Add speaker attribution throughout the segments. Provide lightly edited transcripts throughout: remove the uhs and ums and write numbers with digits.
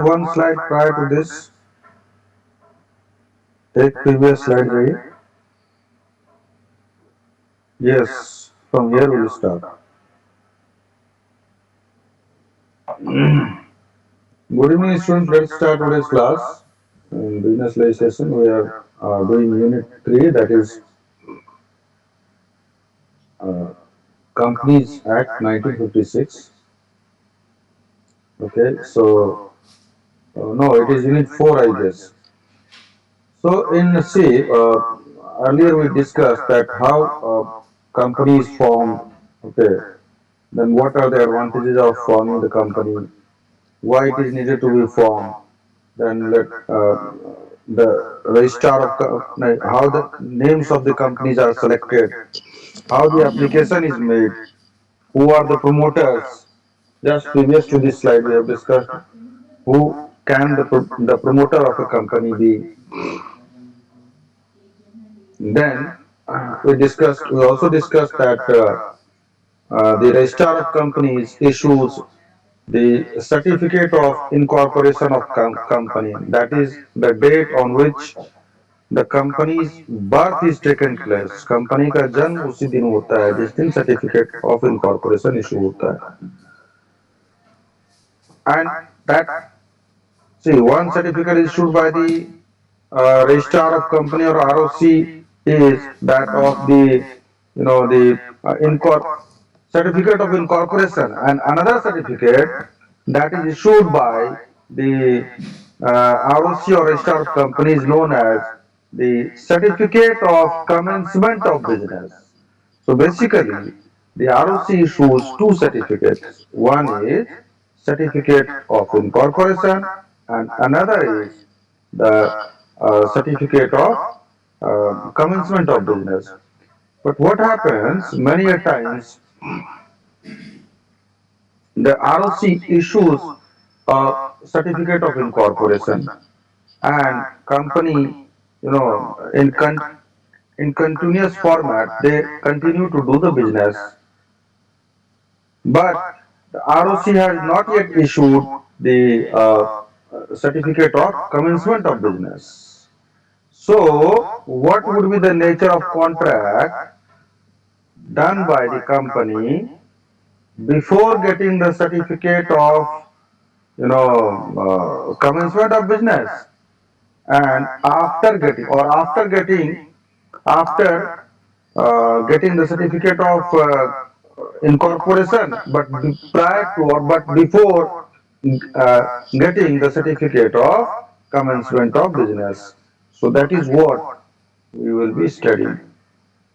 Speaker 1: one slide prior to this. Take previous slide, Jay. Yes, from here we'll start. Good evening, students. Let's start today's class. In business live session, we are doing unit 3, that is uh, Companies Act 1956. Okay, so no, it is unit 4, I guess. So in C, earlier we discussed that how company is formed. Okay, then what are the advantages of forming the company? Why it is needed to be formed? Then let the registrar of how the names of the companies are selected, how the application is made, who are the promoters. Just previous to this slide, we have discussed who can the promoter of a company be. Then we also discussed that the registrar of companies issues the certificate of incorporation of company. That is the date on which the company's birth is taken place. Company का जन्म उसी दिन होता है जिस दिन certificate of incorporation issue होता है. And that, see, one certificate issued by the registrar of company or ROC is that of the, the certificate of incorporation, and another certificate that is issued by the ROC or registrar of company is known as the certificate of commencement of business. So basically, the ROC issues two certificates. One is certificate of incorporation, and another is the certificate of commencement of business. But what happens many a times, the ROC issues a certificate of incorporation, and company, in continuous format, they continue to do the business, but the ROC has not yet issued the certificate of commencement of business. So, what would be the nature of contract done by the company before getting the certificate of commencement of business, and after getting the certificate of incorporation, but prior to or but before getting the certificate of commencement of business. So that is what we will be studying.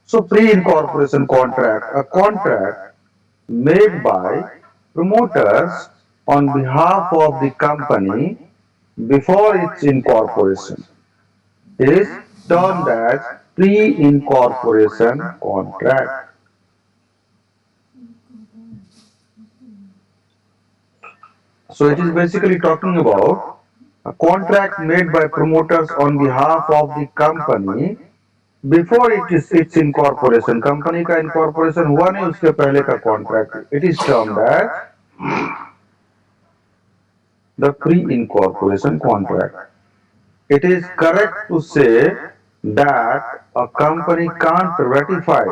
Speaker 1: So pre-incorporation contract, a contract made by promoters on behalf of the company before its incorporation is termed as pre-incorporation contract. So it is basically talking about a contract made by promoters on behalf of the company before it is its incorporation. Company का incorporation हुआ नहीं उसके पहले का contract. It is termed as the pre-incorporation contract. It is correct to say that a company can't ratify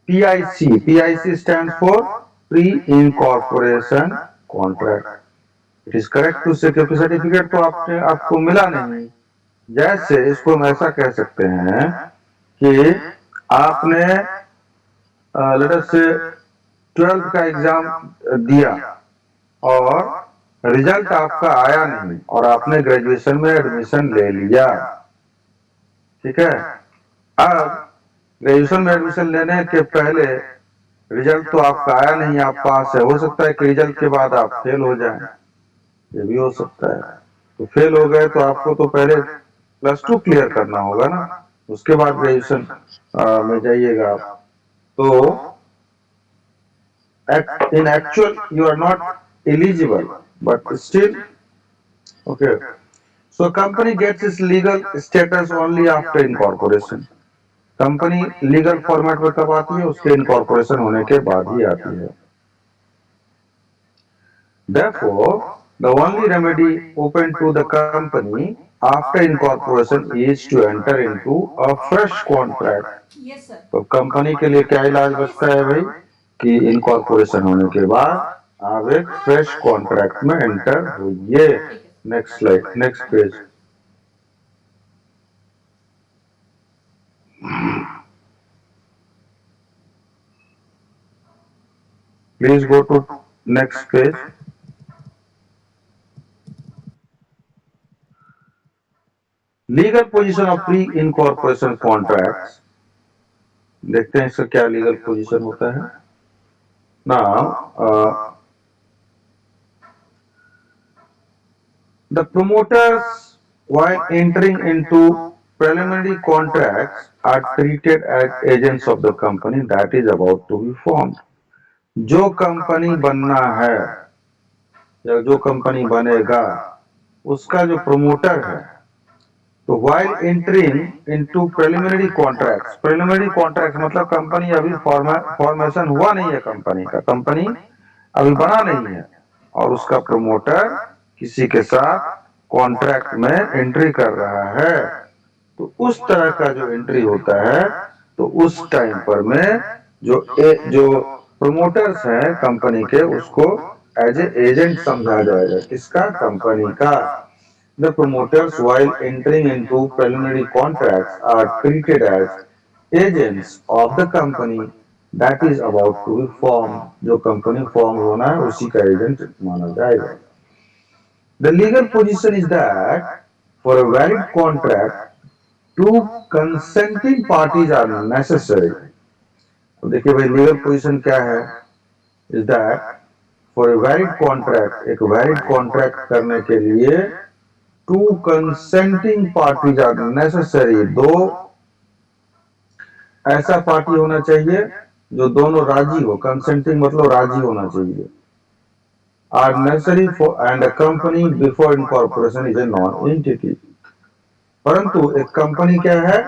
Speaker 1: PIC. PIC stands for pre-incorporation contract. It is correct to say क्योंकि certificate तो आपने आपको मिला नहीं. जैसे इसको हम ऐसा कह सकते हैं कि आपने लेट अस से 12th का एग्जाम दिया और रिजल्ट आपका आया नहीं और आपने ग्रेजुएशन में एडमिशन ले लिया. ठीक है. अब ग्रेजुएशन में एडमिशन लेने के पहले रिजल्ट तो आपका आया नहीं, आप पास है. हो सकता है कि रिजल्ट के बाद आप फेल हो जाएं, ये भी हो सकता है. तो फेल हो गए तो आपको तो पहले +2 क्लियर करना होगा ना, उसके बाद ग्रेजुएशन में जाइएगा आप. तो in actual you are not eligible, but still, okay. So company gets its legal status only after incorporation. Company legal format में कब आती है? उसके इनकॉर्पोरेशन होने के बाद ही आती है. Therefore, The only remedy open to the company after incorporation is to enter into a fresh contract.
Speaker 2: Yes, sir.
Speaker 1: तो कंपनी के लिए क्या इलाज बचता है भाई कि इनकॉर्पोरेशन होने के बाद आप एक फ्रेश कॉन्ट्रैक्ट में एंटर होइए। Next slide, next page. Please go to next page. Legal position of pre incorporation contract. देखते हैं इसका क्या लीगल पोजीशन होता है। Now the promoters, while entering into preliminary contracts, are treated as agents of the company that is about to be formed. जो company बनना है या जो कंपनी बनेगा उसका जो प्रमोटर है, तो while entering into preliminary contracts मतलब कंपनी अभी फॉर्मेशन हुआ नहीं है, कंपनी का कंपनी अभी बना नहीं है और उसका प्रमोटर किसी के साथ कॉन्ट्रैक्ट में एंट्री कर रहा है, तो उस तरह का जो एंट्री होता है तो उस टाइम पर में जो प्रमोटर्स हैं कंपनी के उसको एज ए एजेंट समझा जाएगा। किसका? कंपनी का। The promoters while entering into preliminary contracts are treated as agents of the company that is about to be formed। जो कंपनी फॉर्म होना है उसी का एजेंट माना जाएगा। The legal position is that for a valid contract, two consenting parties are necessary। तो देखिए भाई लीगल पोजीशन क्या है, is that for a valid contract, एक वैलिड कॉन्ट्रैक्ट करने के लिए two consenting parties are necessary. दो ऐसा पार्टी होना चाहिए जो दोनों राजी हो, कंसेंटिंग मतलब राजी होना चाहिए। Are necessary for and a company before incorporation is a non entity. परंतु एक कंपनी क्या है,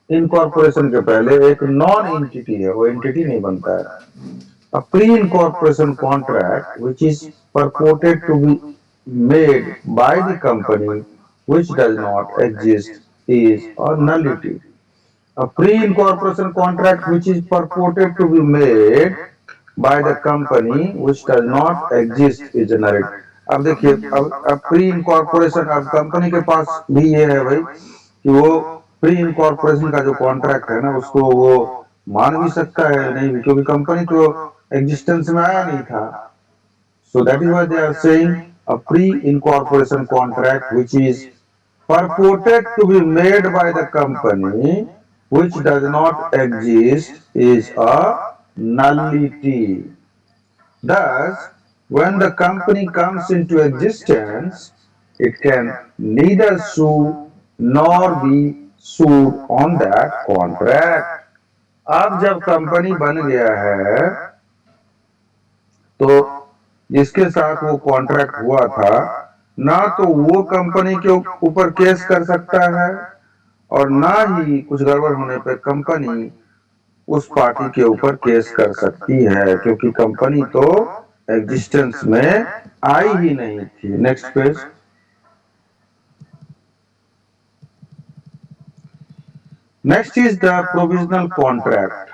Speaker 1: इनकॉर्पोरेशन के पहले एक नॉन एंटिटी है, वो एंटिटी नहीं बनता है। A pre-incorporation contract which is purported to be made by the company which does not exist is a nullity। A pre-incorporation contract which is purported to be made by the company which does not exist is a nullity। अब देखिए, अब pre incorporation, अब company के पास भी ये है भाई कि वो प्री इनकॉर्पोरेशन का जो कॉन्ट्रैक्ट है ना उसको वो मान भी सकता है नहीं भी, क्योंकि कंपनी तो एग्जिस्टेंस में आया नहीं था। So that is why they are saying a pre-incorporation contract which is purported to be made by the company which does not exist is a nullity। Thus, when the company comes into existence, it can neither sue nor be sued on that contract। अब जब company बन गया है तो जिसके साथ वो contract हुआ था ना तो वो कंपनी के ऊपर केस कर सकता है और ना ही कुछ गड़बड़ होने पे कंपनी उस पार्टी के ऊपर केस कर सकती है, क्योंकि कंपनी तो एग्जिस्टेंस में आई ही नहीं थी। Next page. Next is the provisional contract.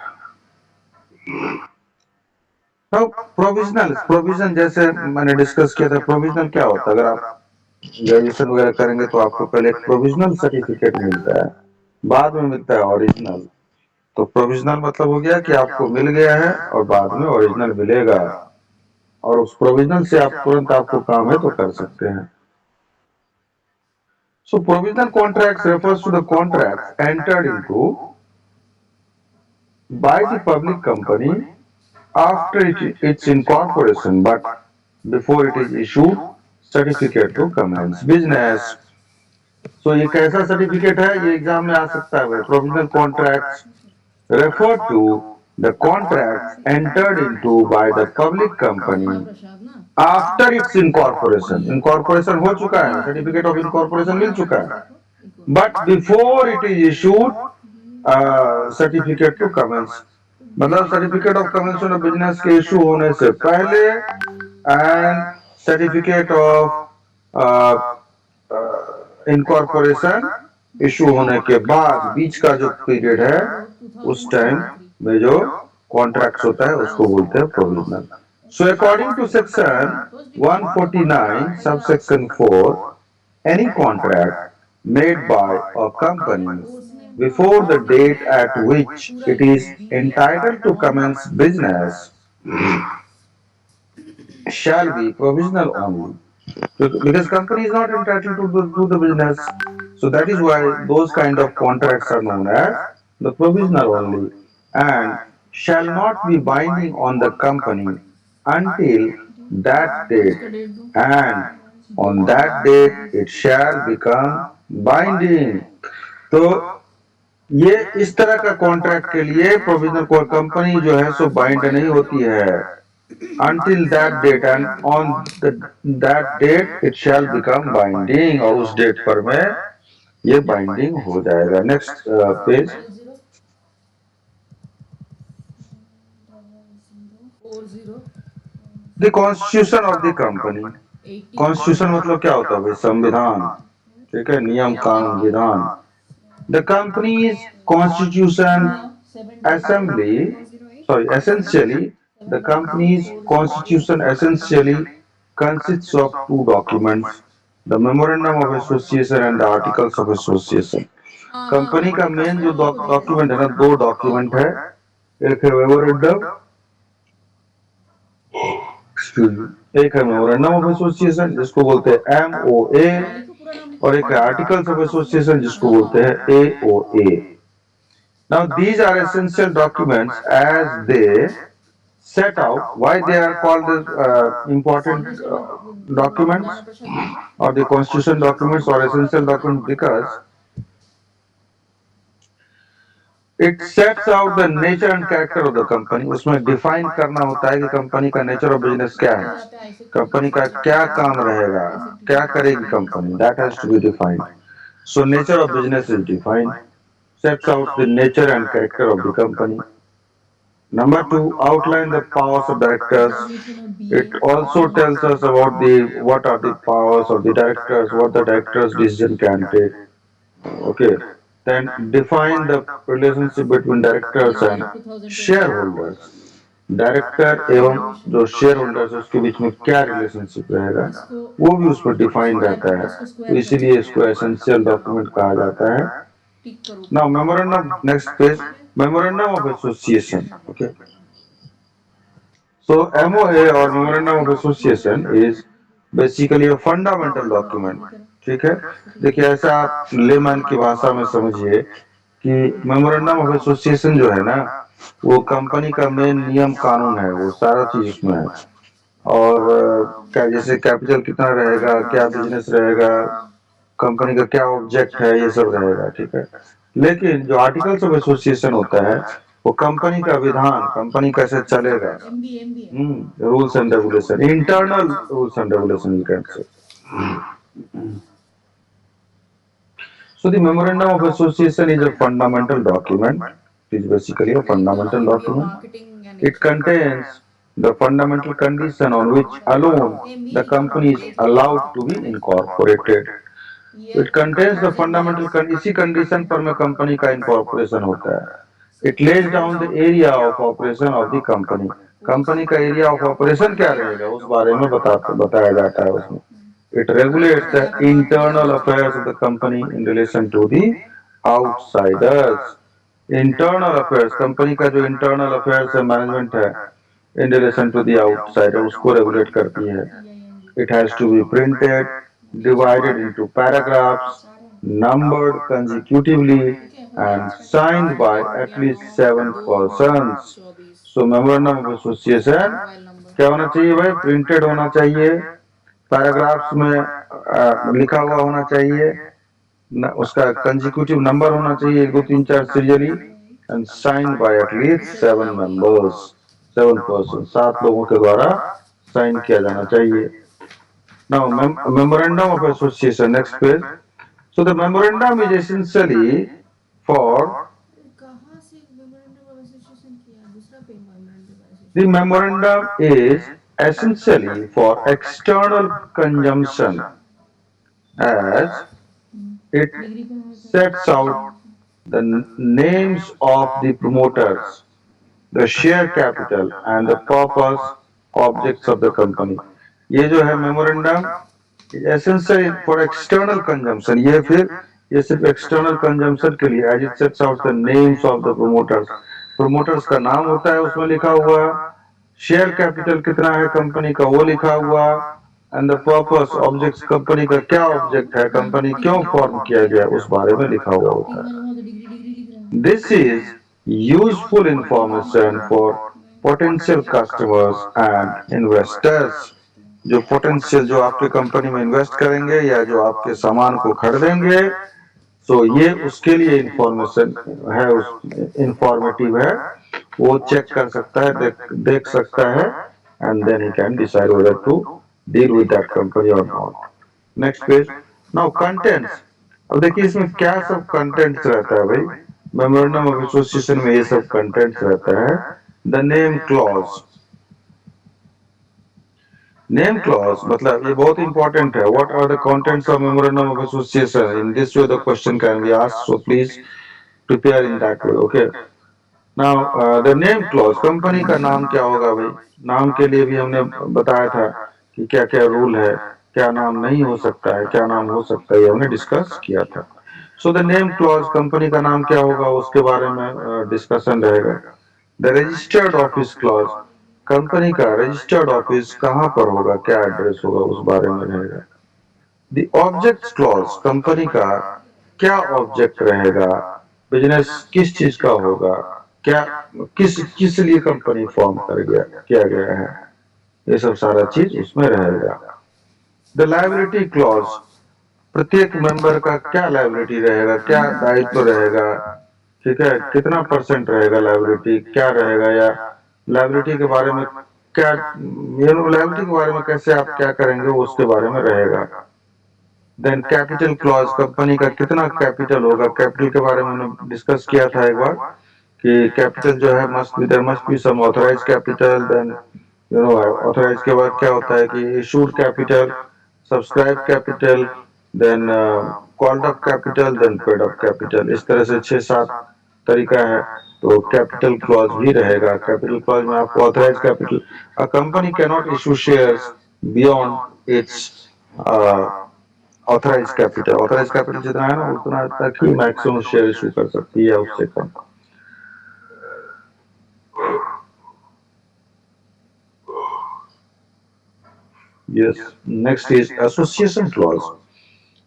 Speaker 1: तो प्रोविजन जैसे मैंने डिस्कस किया था, प्रोविजनल क्या होता है, अगर आप ग्रेजुएशन वगैरह करेंगे तो आपको पहले एक प्रोविजनल सर्टिफिकेट मिलता है, बाद में मिलता है ओरिजिनल। तो प्रोविजनल मतलब हो गया कि आपको मिल गया है और बाद में ओरिजिनल मिलेगा, और उस प्रोविजनल से आप तुरंत आपको काम है तो कर सकते हैं। So provisional contract refers to the contract entered into by the public company after its incorporation but before it is issued certificate to commence business। तो ये कैसा सर्टिफिकेट है, ये एग्जाम में आ सकता है। Provisional contract refer to the contract entered into by the public company after its incorporation. Incorporation हो चुका है, सर्टिफिकेट ऑफ इनकॉर्पोरेशन मिल चुका है, but before it is issued certificate to commence, मतलब certificate of commencement of business के issue होने से पहले and certificate of incorporation issue होने के बाद बीच का जो पीरियड है उस टाइम में जो कॉन्ट्रैक्ट होता है उसको बोलते हैं provisional. So according to section 149 subsection 4, any contract made by a company before the date at which it is entitled to commence business shall be provisional only. Because company is not entitled to do the business. So that is why those kind of contracts are known as the provisional only and shall not be binding on the company until that date, and on that date it shall become binding. तो ये इस तरह का contract के लिए provisional कोई company जो है सो बाइंड नहीं होती है until that date, and on that date it shall become binding, और उस डेट पर में ये बाइंडिंग हो जाएगा. Next page. The constitution of the company. Constitution मतलब क्या होता है भाई? संविधान. ठीक है, नियम कानून विधान. The companies constitution assembly essentially the company's constitution essentially consists of two documents, the memorandum of association and the articles of association. Company का मेन जो डॉक्यूमेंट है ना, दो डॉक्यूमेंट है. एक है मेमोरेंडम, एक है मेमोरेंडम ऑफ एसोसिएशन जिसको बोलते हैं MOA, और एक है आर्टिकल्स ऑफ एसोसिएशन जिसको बोलते हैं AOA. Now these are essential documents as they set out why they are called as important documents or the constitution documents or essential documents, because it sets out the nature and character of the company. उसमें define करना होता है कि company का nature of business क्या है, company का क्या काम रहेगा, क्या करेगी company. That has to be defined. So nature of business is defined, sets out the nature and character of the company. Number two, outline the powers of directors. It also tells us about what are the powers of the directors, what the directors' decision can take. Okay. Then define the relationship between directors and shareholders. Director एवं जो share holders है उसके बीच में क्या relationship रहेगा वो भी उस पर डिफाइन रहता है. तो इसीलिए इसको एसेंशियल डॉक्यूमेंट कहा जाता है. Now, memorandum, next page, memorandum of association. Okay. So, MOA or memorandum of association is basically a fundamental document. ठीक है. देखिए ऐसा आप लेमैन की भाषा में समझिए कि मेमोरेंडम ऑफ एसोसिएशन जो है ना वो कंपनी का मेन नियम कानून है, वो सारा चीज उसमें है. और क्या जैसे कैपिटल कितना रहेगा, क्या बिजनेस रहेगा, कंपनी का क्या ऑब्जेक्ट है, ये सब रहेगा. ठीक है. लेकिन जो आर्टिकल्स ऑफ एसोसिएशन होता है वो कंपनी का विधान, कंपनी कैसे चलेगा, rules and regulation, internal rules and regulation you can say. So the memorandum of association is a fundamental document. It is basically a fundamental document. It contains the fundamental condition on which alone the company is allowed to be incorporated. It contains the fundamental इसी condition पर में company का incorporation होता है. It lays down the area of operation of the company. Company का area of operation क्या रहेगा उस बारे में बताया जाता है उसमें. It regulates the internal affairs of the company in relation to the outsiders. Internal affairs, company का जो internal affairs है, management है, in relation to the outsider उसको regulate करती है. It has to be printed, divided into paragraphs, numbered consecutively, and signed by at least 7 persons. So memorandum of association क्या होना चाहिए भाई? प्रिंटेड होना चाहिए, पैराग्राफ्स में लिखा हुआ होना चाहिए, उसका कंसेक्यूटिव नंबर होना चाहिए, 1 2 3 4 serially, and sign by at least 7 members, 7 person, 7 लोगों के द्वारा साइन किया जाना चाहिए. Now, memorandum of association. Next page. So the memorandum is essentially for the memorandum is essentially for external consumption, as it sets out the names of the promoters, the share capital and the purpose objects of the company. ये जो है memorandum essential for external consumption, ये सिर्फ external consumption के लिए, as it sets out the names of the promoters, promoters का नाम होता है उसमें लिखा हुआ, शेयर कैपिटल कितना है कंपनी का वो लिखा हुआ, and the purpose objects, company का क्या ऑब्जेक्ट है, कंपनी क्यों फॉर्म किया गया उस बारे में लिखा हुआ होता है। This is useful information for potential customers and investors, जो पोटेंशियल जो आपके कंपनी में इन्वेस्ट करेंगे या जो आपके सामान को खरीदेंगे, तो ये उसके लिए इंफॉर्मेशन है, उस इंफॉर्मेटिव है, वो चेक कर सकता है, देख सकता है, and then he can decide whether to deal with that company और not. Next page. Now contents. अब देखिए इसमें क्या सब कंटेंट्स रहता है भाई, मेमोरेंडम ऑफ एसोसिएशन में ये सब कंटेंट्स रहता है। The name clause, name clause मतलब ये बहुत इंपॉर्टेंट है। What are the contents of memorandum of association, in this way the question can be asked, so please prepare in that way. Okay, now the name clause, company का नाम क्या होगा भाई, नाम के लिए भी हमने बताया था कि क्या क्या रूल है, क्या नाम नहीं हो सकता है, क्या नाम हो सकता है, ये हमने डिस्कस किया था। So the name clause, company का नाम क्या होगा उसके बारे में डिस्कशन रहेगा। The registered office clause, company का रजिस्टर्ड ऑफिस कहाँ पर होगा, क्या एड्रेस होगा उस बारे में रहेगा। द ऑब्जेक्ट क्लॉज, कंपनी का क्या ऑब्जेक्ट रहेगा, बिजनेस किस चीज का होगा, क्या किस किस लिए कंपनी फॉर्म कर गया किया गया है, ये सब सारा चीज उसमें रहेगा। द लायबिलिटी क्लॉज, प्रत्येक मेंबर का क्या लायबिलिटी रहेगा, क्या दायित्व रहेगा, ठीक है, कितना परसेंट रहेगा लायबिलिटी, क्या रहेगा, या लायबिलिटी के बारे में क्या, ये लायबिलिटी के बारे में कैसे आप क्या करेंगे वो उसके बारे में रहेगा। देन कैपिटल क्लॉज, कंपनी का कितना कैपिटल होगा, कैपिटल के बारे में हमने डिस्कस किया था एक बार कि कैपिटल जो है must be, there must be some authorise capital, then you know authorise के बाद क्या होता है कि issued capital, subscribe capital, then called up capital, then paid up capital, इस तरह से 6-7 तरीका है। तो कैपिटल क्लॉज भी रहेगा। कैपिटल क्लॉज में आपको authorise capital, a company can not issue shares beyond its authorise capital, authorise capital जितना है ना उतना तक ही मैक्सिमम शेयर इशू कर सकती है, उससे कम। Yes, next is association clause.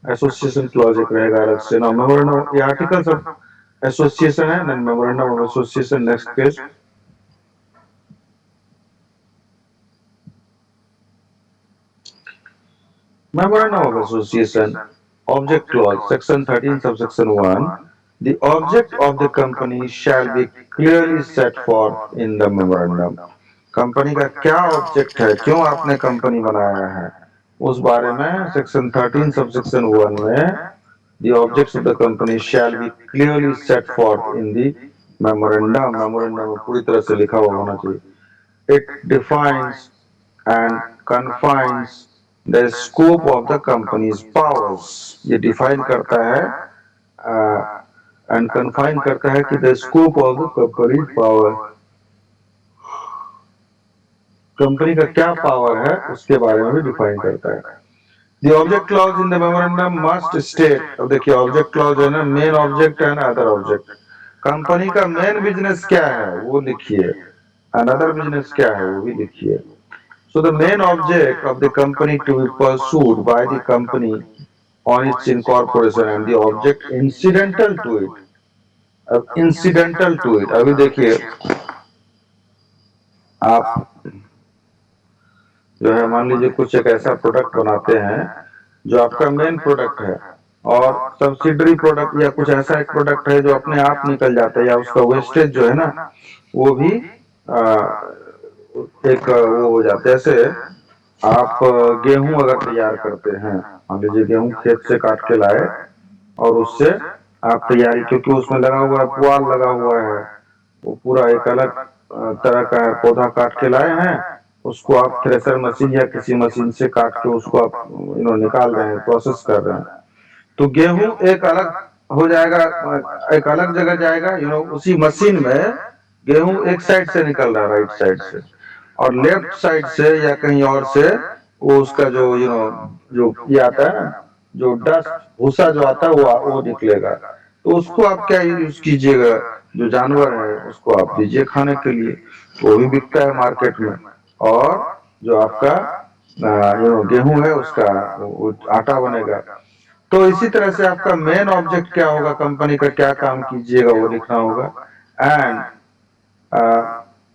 Speaker 1: Association clause एक रहेगा अलग से ना, मेमोरेंडम, ये आर्टिकल्स ऑफ एसोसिएशन है, then memorandum of association. Next page. Memorandum of Association, Object Clause, Section 13, Subsection 1. The object of the company shall be clearly set forth in the memorandum. Company का क्या object है, क्यों आपने company बनाया है, उस बारे में सेक्शन 13 सबसेक्शन 1 में the objects of the company shall be clearly set forth in the memorandum. memorandum में पूरी तरह से लिखा हुआ होना चाहिए। It defines and confines the scope of the company's powers. ये define करता है and confine करता है कि the scope of the company's power, company का क्या पावर है उसके बारे में भी डिफाइन करता है। The object clause in the memorandum must state, अब देखिए ऑब्जेक्ट क्लॉज है ना, मेन ऑब्जेक्ट है ना अदर ऑब्जेक्ट, कंपनी का मेन बिजनेस क्या है वो लिखिए, अनदर बिजनेस क्या है वो भी लिखिए। So the main object of the company to be pursued by the company on its incorporation and the object incidental to it. अब incidental to it, अभी देखिए आप जो है मान लीजिए कुछ एक ऐसा प्रोडक्ट बनाते हैं जो आपका मेन प्रोडक्ट है और सब्सिडरी प्रोडक्ट या कुछ ऐसा एक प्रोडक्ट है जो अपने आप निकल जाता है या उसका वेस्टेज जो है ना वो भी एक वो हो जाता है। जैसे आप गेहूं अगर तैयार करते हैं, मान लीजिए गेहूं खेत से काट के लाए और उससे आप तैयारी, क्योंकि उसमें लगा हुआ है पुआल लगा हुआ है, वो पूरा एक अलग तरह का पौधा काट के लाए हैं उसको आप थ्रेशर मशीन या किसी मशीन से काट के उसको आप निकाल रहे हैं, प्रोसेस कर रहे हैं, तो गेहूं एक अलग हो जाएगा, एक अलग जगह जाएगा, उसी मशीन में गेहूं एक साइड से निकल रहा है, राइट साइड से, और लेफ्ट साइड से या कहीं और से वो उसका जो जो ये आता है ना, जो डस्ट भूसा जो आता है वो निकलेगा। तो उसको आप क्या यूज कीजिएगा, जो जानवर है उसको आप दीजिए खाने के लिए, तो वो भी बिकता है मार्केट में। और जो आपका गेहूं है उसका वो आटा बनेगा। तो इसी तरह से आपका मेन ऑब्जेक्ट क्या होगा, कंपनी का क्या काम कीजिएगा वो लिखना होगा। And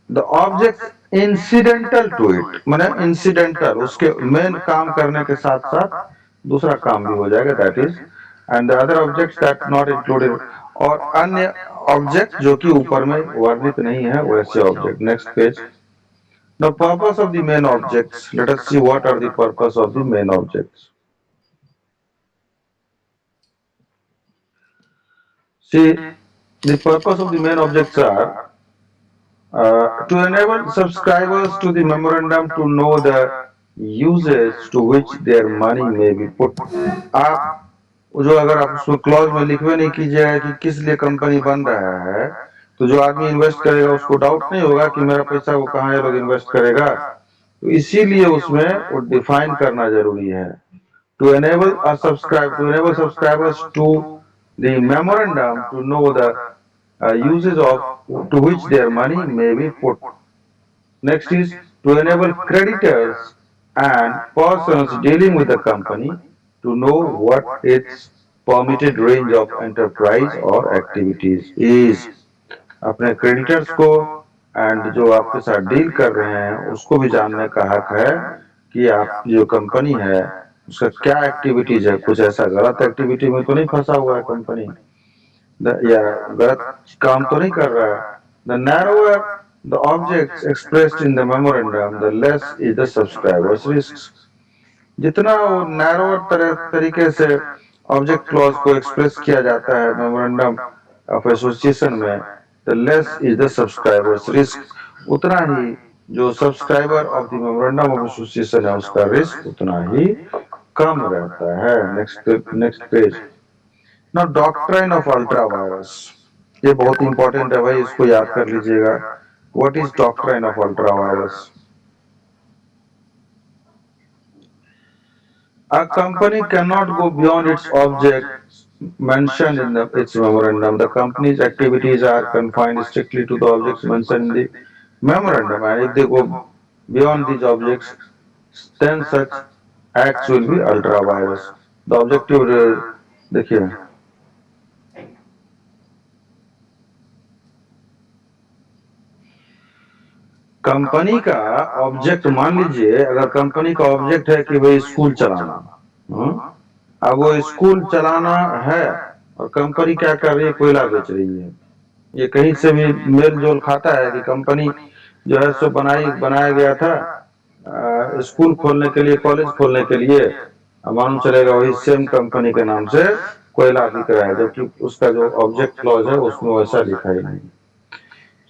Speaker 1: the object incidental to it, माने इंसिडेंटल, उसके मेन काम करने के साथ साथ दूसरा काम भी हो जाएगा, that is and the other objects that not included, और अन्य ऑब्जेक्ट जो कि ऊपर में वर्णित नहीं है वैसे object. Next page. The purpose of the main objects, let us see what are the purpose of the main objects. See, the purpose of the main objects are to enable subscribers to the memorandum to know the uses to which their money may be put. आप जो अगर आप उसमें clause में लिखवे नहीं कीजिएगा कि किस लिए कंपनी बन रहा है, तो जो आदमी इन्वेस्ट करेगा उसको डाउट नहीं होगा कि मेरा पैसा वो कहाँ ये लोग इन्वेस्ट करेगा। तो इसीलिए उसमें वो डिफाइन करना जरूरी है। To enable subscribers to the memorandum to know the uses of to which their money may be put. Next is to enable creditors and persons dealing with the company to know what its permitted range of enterprise or activities is. अपने creditors को and जो आपके साथ deal कर रहे हैं उसको भी जानने का हक है कि आप जो कंपनी है उसका क्या एक्टिविटीज है, कुछ ऐसा गलत एक्टिविटी में तो नहीं फंसा हुआ है कंपनी, या गलत काम तो नहीं कर रहा है। The narrower the objects expressed in the memorandum the less is the subscribers risk. जितना वो नैरोअर तरीके से ऑब्जेक्ट क्लॉज को एक्सप्रेस किया जाता है मेमोरेंडम ऑफ एसोसिएशन में, the less is the subscribers risk, उतना ही जो subscriber of the memorandum of association है उसका रिस्क उतना ही कम रहता है। Next page. Now doctrine of ultra virus, ये बहुत इंपॉर्टेंट है भाई, इसको याद कर लीजिएगा। What is doctrine of ultra virus? A company cannot go beyond its objects mentioned in its memorandum. The company's activities are confined strictly to the objects mentioned in the memorandum, and if they go beyond these objects, then such acts will be ultra virus. The objective, देखिए, company का object, मान लीजिए अगर company का object है कि भाई school चलाना, अब वो स्कूल चलाना है और कंपनी क्या कर रही है, कोयला बेच रही है। ये कहीं से भी मेल जोल खाता है कि कंपनी जो है सो बनाया गया था स्कूल खोलने के लिए, कॉलेज खोलने के लिए, मालूम चलेगा वही सेम कंपनी के नाम से कोयला बिक रहा है, जबकि उसका जो ऑब्जेक्ट क्लॉज है उसमें वैसा लिखा ही नहीं।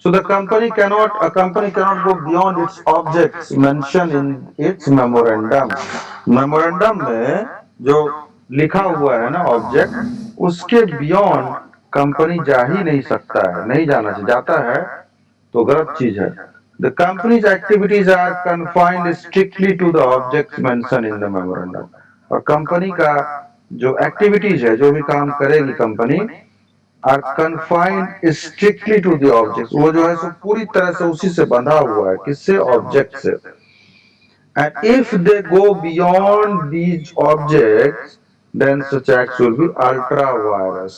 Speaker 1: So a company cannot go beyond its objects mentioned in its memorandum. Memorandum में जो लिखा हुआ है ना ऑब्जेक्ट, उसके बियॉन्ड कंपनी जा ही नहीं सकता है, नहीं जाना चाहिए, जाता है तो गलत चीज है। The company's activities are confined strictly to the objects mentioned in the memorandum. और कंपनी का जो एक्टिविटीज है, जो भी काम करेगी company, are confined strictly to the object, वो जो है सो पूरी तरह से उसी से बंधा हुआ है, किससे? ऑब्जेक्ट से। And if they go beyond these objects then such acts will be ultra vires.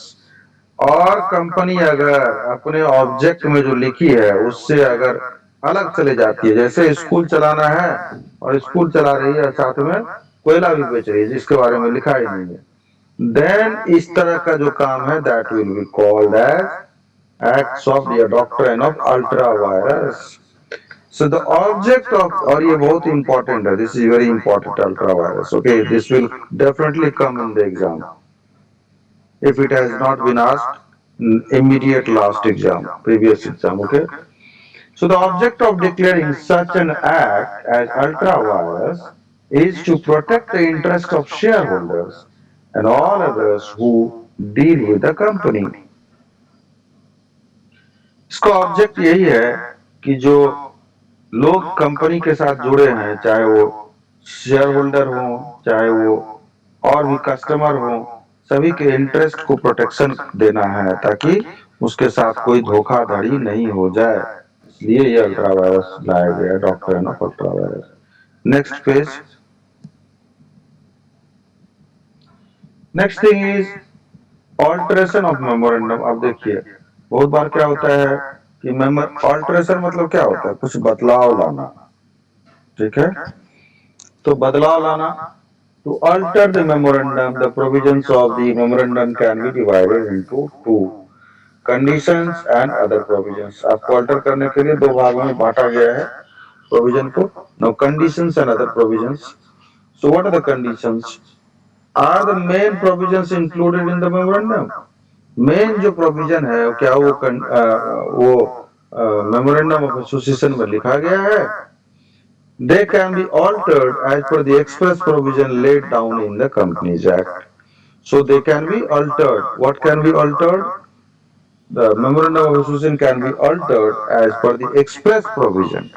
Speaker 1: और कंपनी अगर अपने ऑब्जेक्ट में जो लिखी है उससे अगर अलग चले जाती है, जैसे स्कूल चलाना है और स्कूल चला रही है साथ में कोयला भी बेच रही है जिसके बारे में लिखा ही नहीं है, देन इस तरह का जो काम है that will be called as acts of the doctrine of ultra vires. So the object of, और ये बहुत इंपॉर्टेंट है, this is very important, ultra vires, okay, this will definitely come in the exam if it has not been asked immediate last exam, previous exam, okay. So the object of declaring such an act as ultra virus is to protect the interest of shareholders and all others who deal with the company. इसका object यही है कि जो लोग company के साथ जुड़े हैं, चाहे वो शेयर होल्डर हो, चाहे वो और भी कस्टमर हो, सभी के इंटरेस्ट को प्रोटेक्शन देना है ताकि उसके साथ कोई धोखाधड़ी नहीं हो जाए। इसलिए ये अल्ट्रा वायरस लाया गया है, doctrine of ultra virus. Next page. Next thing is alteration of memorandum. अब देखिए, बहुत बार क्या होता है कि मेमोर ऑल्टरेशन मतलब क्या होता है, कुछ बदलाव लाना। ठीक है, तो बदलाव लाना। To alter the memorandum, the provisions of the memorandum can be divided into two: conditions and other provisions। आपको अल्टर करने के लिए दो भागों में बांटा गया है प्रोविजन को। Now conditions and other provisions. So what are the conditions? Are the main provisions included in the memorandum? Main जो प्रोविजन है क्या वो मेमोरेंडम ऑफ एसोसिएशन में लिखा गया है? They can be altered as per the express provision laid down in the Companies Act. So they can be altered. What can be altered? The memorandum of association can be altered as per the express provision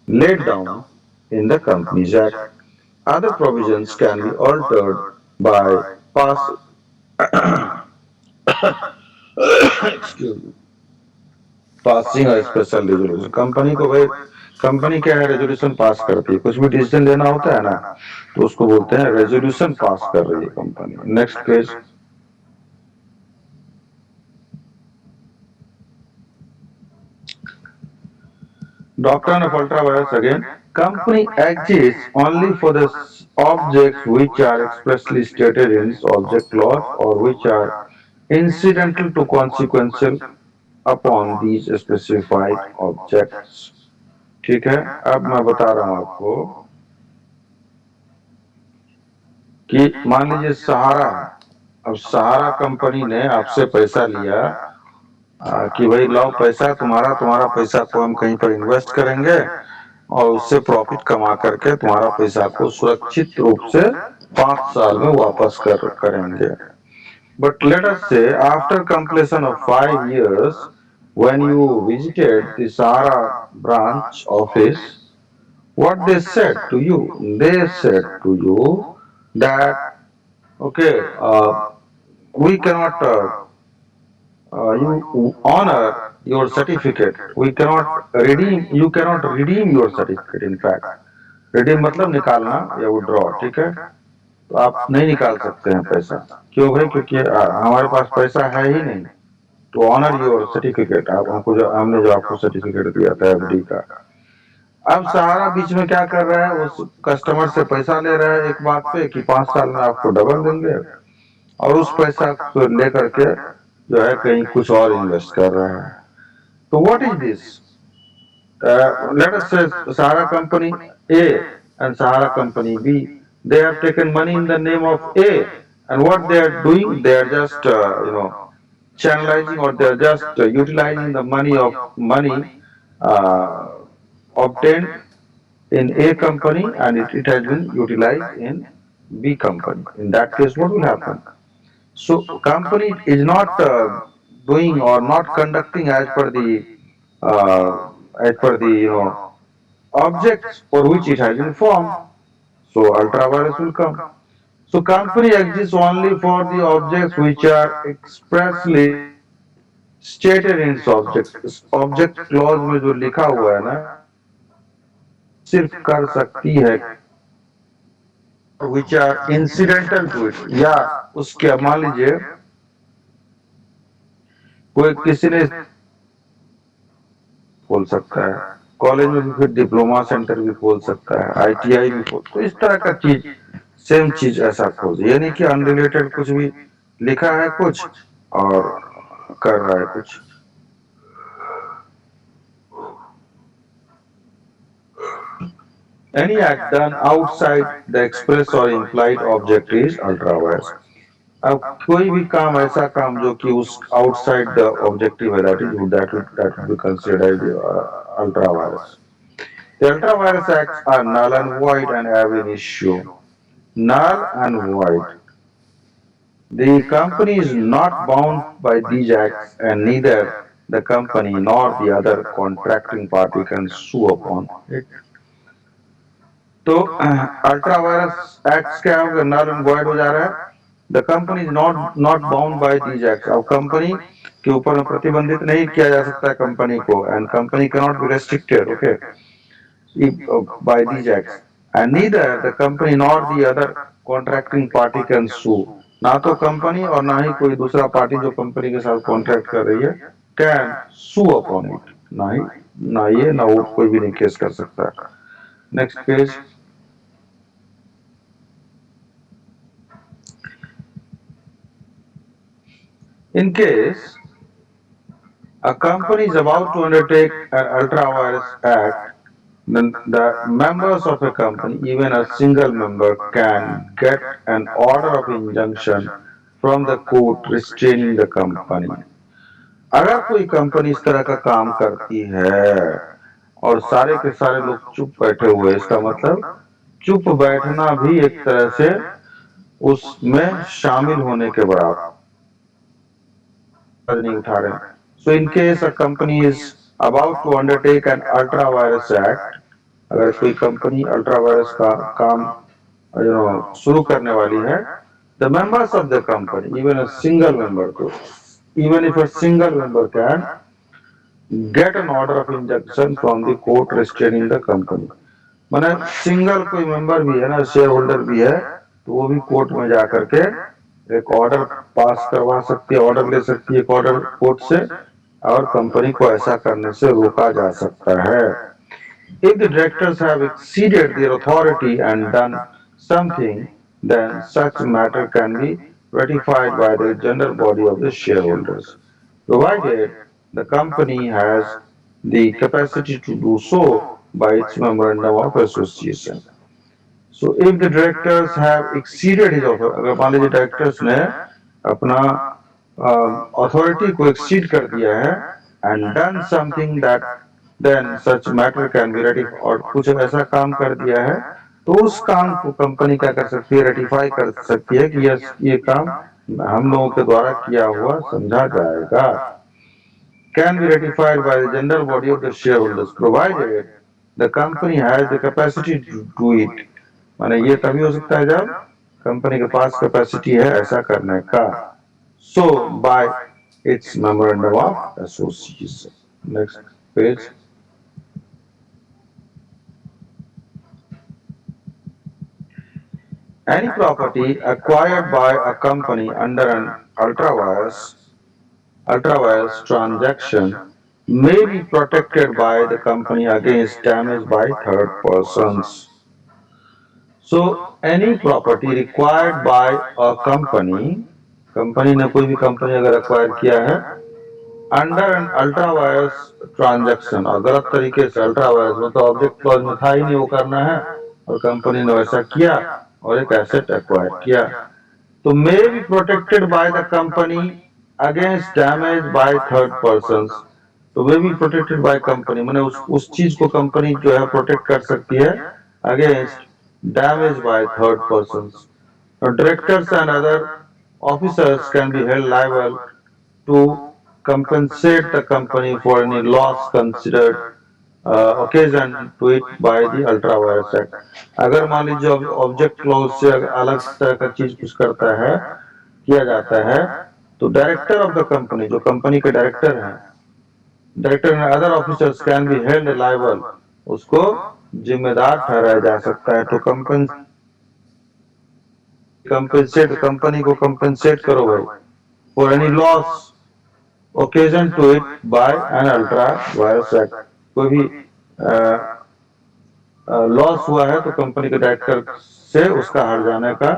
Speaker 1: laid down in the Companies Act. Other provisions can be altered by pass excuse me, passing a special resolution। Company को भाई, company क्या है, resolution pass करती है। कुछ भी decision लेना होता है ना, तो उसको बोलते हैं रेजोल्यूशन पास कर रही है company. Next page. Doctrine of ultra virus again. Company exists only for the objects which are expressly stated in its object clause or which are incidental to consequential upon these specified objects। ठीक है, अब मैं बता रहा हूं आपको कि मान लीजिए सहारा है। अब सहारा कंपनी ने आपसे पैसा लिया कि भाई लाओ पैसा तुम्हारा, तुम्हारा पैसा को हम कहीं पर इन्वेस्ट करेंगे और उससे प्रॉफिट कमा करके तुम्हारा पैसा को सुरक्षित रूप से 5 साल में वापस करेंगे। बट लेट अस से after completion of 5 years when you visited the Sahara branch office, what they said to you? They said to you that okay, we cannot you honor your certificate, we cannot redeem, you cannot redeem your certificate। in fact, redeem मतलब निकालना या withdraw। ठीक है, तो आप नहीं निकाल सकते हैं पैसा। क्यों भाई? क्योंकि हमारे पास पैसा है ही नहीं। तो ऑनर योर सर्टिफिकेट, आप हमको जो हमने जो आपको सर्टिफिकेट दिया था एफडी का। अब सहारा बीच में क्या कर रहा है, उस कस्टमर से पैसा ले रहा है एक बात पे कि 5 साल में आपको डबल देंगे, और उस पैसा को लेकर के जो है कहीं कुछ और इन्वेस्ट कर रहा है। तो what is this? Let us से Sahara company A and Sahara company B, they have taken money in the name of A, and what they are doing, they are just channelizing, or they are just utilizing the money uh, obtained in A company, and it has been utilized in B company. In that case, what will happen? So company is not doing or not conducting uh, as per the objects for which it has been formed. So ultravirus will come. So company exists only for the objects which are expressly stated in its object। Object clause में जो लिखा हुआ है ना, सिर्फ कर सकती है which are incidental to it। या उसके मान लीजिए कोई किसी ने खोल सकता है, कॉलेज में भी फिर डिप्लोमा सेंटर भी खोल सकता है, आईटीआई भी खोल, तो इस तरह का चीज, सेम चीज ऐसा खोल, ये नहीं कि अनरिलेटेड कुछ भी लिखा है कुछ और कर रहा है कुछ। Any act done outside the express or implied object is ultra virus। अब कोई भी काम ऐसा काम जो कि उस आउटसाइड द ऑब्जेक्टिव है that would be considered ultra virus. The ultra virus acts are null and void and have an issue. Null and void. The company is not bound by these acts, and neither the company nor the other contracting party can sue upon it. तो ultra vires acts क्या होगा, null and void हो जा रहा है. The company is not bound by these acts. अब company के ऊपर में प्रतिबंधित नहीं किया जा सकता है कंपनी को, and company can not be restricted okay by these acts, and neither the company nor the other contracting party can sue. ना तो कंपनी और ना ही कोई दूसरा पार्टी जो कंपनी के साथ कॉन्ट्रैक्ट कर रही है कैन सू अपॉन इट. ना ही ना ये ना वो कोई भी नहीं केस कर सकता. Next page. In case a company is about to undertake an ultra-virus act, then the members of a company, even a single member, can get an order of injunction from the court restraining the company. अगर कोई company इस तरह का काम करती है और सारे के सारे लोग चुप बैठे हुए, इसका मतलब चुप बैठना भी एक तरह से उसमें शामिल होने के बराबर नहीं उठा रहे. So in case a company is about to undertake an ultra virus act, अगर कोई कंपनी अल्ट्रा वायरस का काम शुरू करने वाली है, the members of the company, even a single member, even if a single member can get an order of injunction from the court restraining the company. माने single कोई मेंबर भी है ना, शेयर होल्डर भी है, तो वो भी कोर्ट में जा करके एक ऑर्डर पास करवा सकती है, ऑर्डर ले सकती है ऑर्डर कोर्ट से, और कंपनी को ऐसा करने से रोका जा सकता है. If the directors have exceeded their authority and done something, then such matter can be ratified by the general body of the shareholders, provided the company has the capacity to do so by its memorandum of association. So if the directors have exceeded his authority, अगर मान लीजिए directors ने अपना authority को exceed कर दिया है, and done something that then such matter can be ratified, और कुछ ऐसा काम कर दिया है तो उस काम को कंपनी क्या कर सकती है, रेटिफाई कर सकती है कि ये काम हम लोगों के द्वारा किया हुआ समझा जाएगा. Can be ratified by the general body of the shareholders, provided the company has the capacity to do it. माने ये तभी हो सकता है जब कंपनी के पास कैपेसिटी है ऐसा करने का. So by its memorandum of association. Next page. Any property acquired by a company under an ultra-virus transaction may be protected by the company against damage by third persons. So any property required by a company, company ने कोई भी company अगर acquire किया है under N ultra virus transaction, और गलत तरीके से अल्ट्रा वायरस मतलब ऑब्जेक्ट क्लॉज में था ही नहीं वो करना है, और कंपनी ने वैसा किया और एक एसेट एक्वायर किया, तो may be protected by the company against damage by third person. तो वे भी प्रोटेक्टेड बाय कंपनी, मैंने उस चीज को कंपनी जो है प्रोटेक्ट कर सकती है against damage by third person. Directors and other officers can be held liable to compensate the company for any loss considered occasion to it by the ultra virus act. अगर मान लीजिए object clause से अलग तरह का चीज कुछ करता है किया जाता है, तो डायरेक्टर ऑफ द कंपनी, जो कंपनी के डायरेक्टर हैं, director and other officers can be held liable, उसको जिम्मेदार ठहराया जा सकता है. तो कंपेंसेट, कंपनी को कंपेंसेट करो भाई for any loss occasion to it by an ultra vires act. कोई भी लॉस हुआ है तो कंपनी के डायरेक्टर से उसका हट जाने का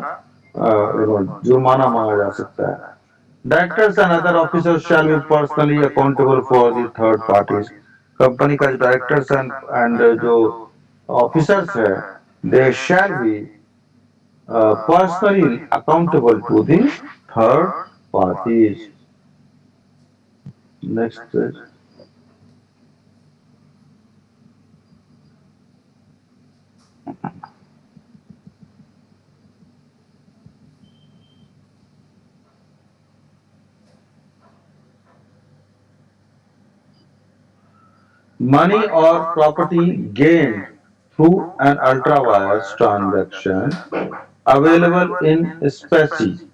Speaker 1: जुर्माना मांगा जा सकता है. Directors and other officers shall be personally accountable for the third parties. Company का डायरेक्टर्स एंड जो ऑफिसर्स है, they shall be personally accountable to the third parties. Next page. Money or property gained through an ultra-wires transaction available in specie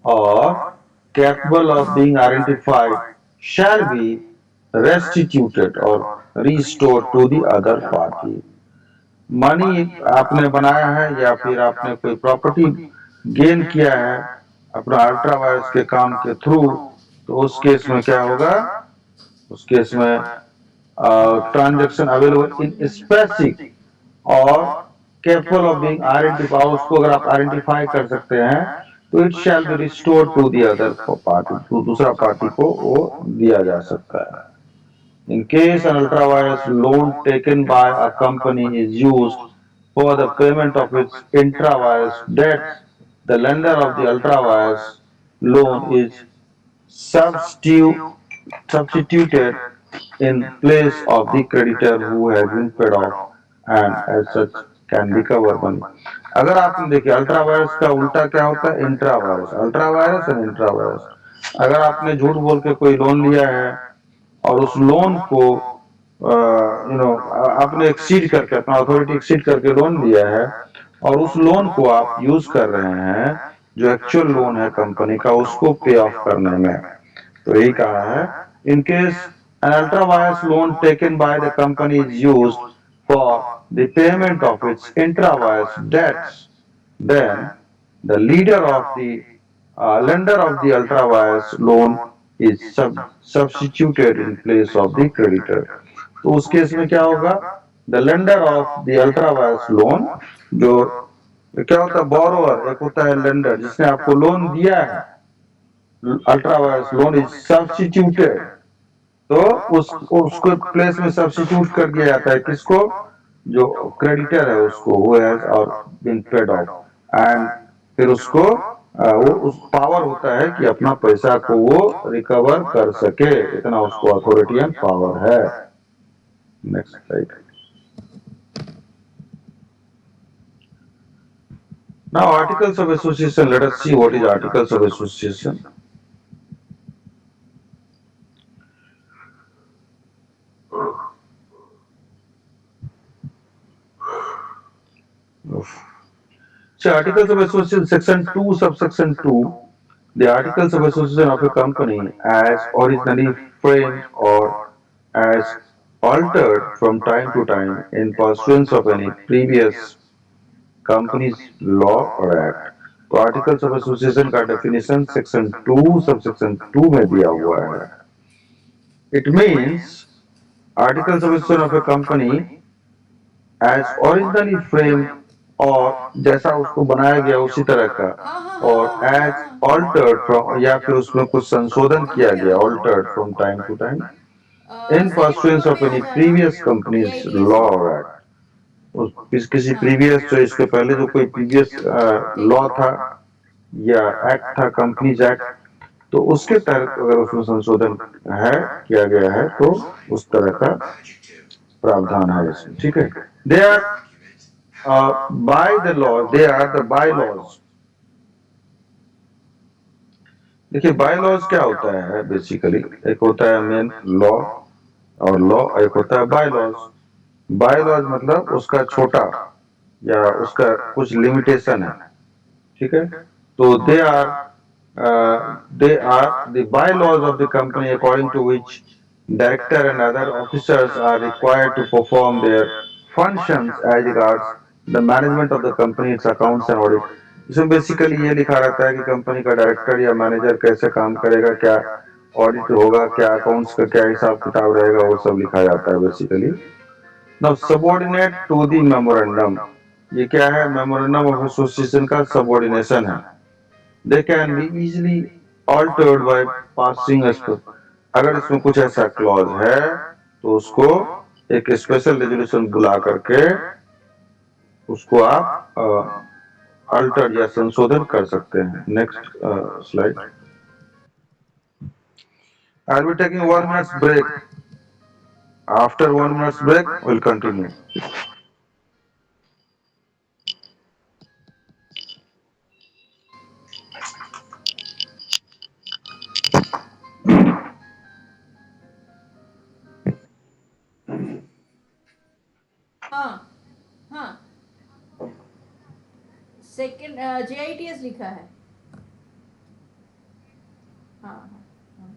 Speaker 1: or capable of being identified shall be restituted or restored to the other party. Money आपने बनाया है या फिर आपने कोई property gain किया है अपना अल्ट्रा वायर्स के काम के थ्रू, तो उस केस में क्या होगा, उस केस में ट्रांजेक्शन अवेलेबल इन स्पेसिफिक और केयरफुल ऑफ बीइंग आइडेंटिफाई, उसको अगर आप आइडेंटिफाई कर सकते हैं तो it shall be restored to the other party, तो दूसरा पार्टी को वो दिया जा सकता है. In case an ultra-wires loan taken by a company is used for the payment of its intra-wires debts, the lender of the ultra-wires loan is substituted in place of the creditor who has been paid off and as such can recover money. अगर आपने देखिए ultra vires का उल्टा क्या होता है, intra virus. Ultra vires and intra virus. अगर आपने झूठ बोल के कोई लोन लिया है और उस लोन को आपने एक्सीड करके, अपना अथॉरिटी एक्सीड करके लोन लिया है और उस लोन को आप यूज कर रहे हैं जो एक्चुअल लोन है कंपनी का उसको पे ऑफ करने में, तो यही कहा है. In case an ultra wires loan taken by the company is used for the payment of its intra wires debts, then the leader of the lender of the ultra wires loan is substituted in place of the creditor. तो उस case में क्या होगा, the lender of the ultra vires loan, जो क्या होता है borrower, एक होता है लेंडर जिसने आपको लोन दिया है, ultra vires loan is substituted, तो उसको प्लेस में सब्स्टिट्यूट कर दिया जाता है किसको, जो क्रेडिटर है उसको, वो हैज और बीन पेड ऑफ, एंड फिर उसको वो उस पावर होता है कि अपना पैसा को वो रिकवर कर सके, इतना उसको अथॉरिटी एंड पावर है. Next slide. Now articles of association, late us see what is articles of association. So articles of association, section 2 subsection 2, the articles of association of a company as originally framed or as altered from time to time in pursuance of any previous company's law or act. तो articles of association का definition section 2 subsection 2 में दिया हुआ है. It means articles of association of a company as originally frame, और जैसा उसको बनाया गया उसी तरह का, और एज ऑल्टर्ड फ्रॉम, या फिर उसमें कुछ संशोधन किया गया, altered from time to time in pursuance of any previous companies law और एक्ट. किसी प्रीवियस, जो इसके पहले जो कोई प्रीवियस लॉ था या एक्ट था, कंपनीज एक्ट, तो उसके तहत अगर उसमें संशोधन है किया गया है तो उस तरह का प्रावधान है इसमें. ठीक है. They are by the law, they are the bylaws. देखिए bylaws क्या होता है बेसिकली, एक होता है मेन लॉ और लॉ, एक होता है bylaws. bylaws मतलब उसका छोटा या उसका कुछ लिमिटेशन है. ठीक है. तो they are the bylaws of the company according to which director and other officers are required to perform their functions as regards the management of the company, its accounts and audit. इसमें basically ये लिखा रहता है कि company का director या manager कैसे काम करेगा, क्या ऑडिट होगा, क्या अकाउंट्स का क्या हिसाब किताब रहेगा, वो सब लिखा जाता है basically. Now subordinate to the memorandum, ये क्या है, मेमोरेंडम ऑफ एसोसिएशन का सबऑर्डिनेशन है. They can be easily altered by passing, अगर इसमें कुछ ऐसा क्लॉज है तो उसको एक स्पेशल रेजोल्यूशन बुला करके उसको आप अल्टर या संशोधन कर सकते हैं। Next slide. I will taking 1 minute break. After 1 minute break will continue.
Speaker 2: हाँ हाँ, सेकंड JITS लिखा है। हाँ हाँ हाँ।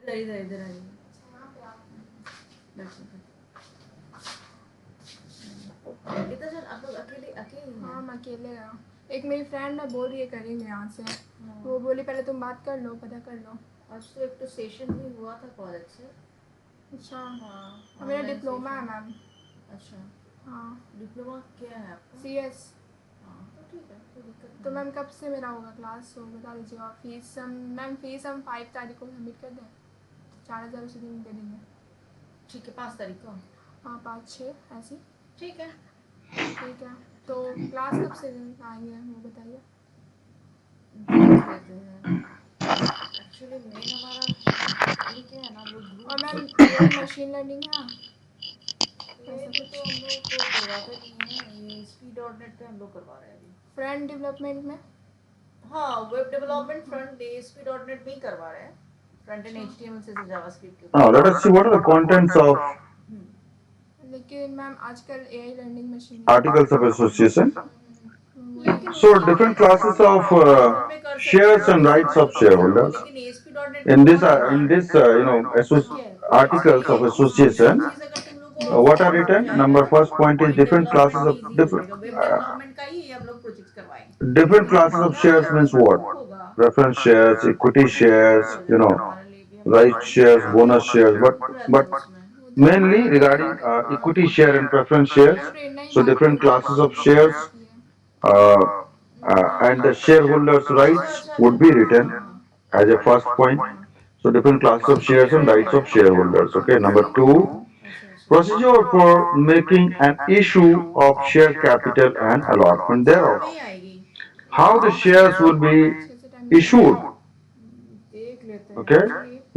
Speaker 2: इधर इधर इधर आइए। कितना जन आप लोग अकेले अकेले हैं?
Speaker 3: हाँ हम अकेले हैं। एक मेरी फ्रेंड है, बोल रही है करेंगे यहाँ से। वो बोली पहले तुम बात कर लो, पता कर लो।
Speaker 2: आज तो एक तो सेशन भी हुआ था कॉलेज से।
Speaker 3: अच्छा
Speaker 2: हाँ,
Speaker 3: मेरा
Speaker 2: online
Speaker 3: डिप्लोमा है
Speaker 2: session।
Speaker 3: मैम।
Speaker 2: अच्छा,
Speaker 3: हाँ
Speaker 2: डिप्लोमा क्या है आपका?
Speaker 3: CS।
Speaker 2: हाँ तो ठीक है, कोई दिक्कत
Speaker 3: तो
Speaker 2: नहीं।
Speaker 3: मैम कब से मेरा होगा क्लास, तो बता दीजिए। और फीस मैम फीस हम 5 तारीख को सबमिट कर दें, 4000 उसी दिन दे देंगे।
Speaker 2: ठीक है, 5 तारीख को।
Speaker 3: हाँ 5-6 ऐसी।
Speaker 2: ठीक है।
Speaker 3: ठीक है, तो क्लास कब से आएंगे वो बताइए।
Speaker 2: देख लेते हैं। एक्चुअली मेन हमारा ये क्या है ना, हम लोग
Speaker 3: और मैम
Speaker 2: ग्रुप
Speaker 3: यही मशीन लर्निंग है
Speaker 2: ये
Speaker 3: ऐसा
Speaker 2: तो
Speaker 3: कुछ।
Speaker 2: हम लोग को करवाते नहीं है, ये ASP.NET पे हम लोग करवा रहे हैं अभी।
Speaker 3: फ्रंट डेवलपमेंट में।
Speaker 2: हाँ, वेब डेवलपमेंट फ्रंट ASP.NEट में ही करवा रहे हैं। फ्रंट एंड HTML से जावास्क्रिप्ट के
Speaker 1: Now let us see what are the contents of
Speaker 3: लेकिन मैम आजकल AI learning machine
Speaker 1: articles of association.
Speaker 2: लेकिन
Speaker 1: So
Speaker 2: उसका
Speaker 1: different classes of
Speaker 2: Python में कर सकते
Speaker 1: shares
Speaker 2: हैं,
Speaker 1: and rights of shareholders.
Speaker 2: लेकिन ASP.NEट
Speaker 1: In
Speaker 2: में
Speaker 1: this
Speaker 2: बहुत
Speaker 1: in
Speaker 2: डिमांड
Speaker 1: this
Speaker 2: है।
Speaker 1: articles of association,
Speaker 2: चीज अगर तुम लोग को
Speaker 1: what are written? Number first point is different classes of different
Speaker 2: web development का ही हम लोग प्रोजेक्ट करवाएंगे।
Speaker 1: different classes of shares means what? Preference shares, equity shares, right shares, bonus shares, but mainly regarding equity share and preference shares. So different classes of shares uh, and the shareholders' rights would be written as a first point. So different classes of shares and rights of shareholders. Okay. Number two, procedure for making an issue of share capital and allotment thereof.
Speaker 2: में ही आएगी।
Speaker 1: How the shares will be issued.
Speaker 2: देख लेते हैं।
Speaker 1: Okay.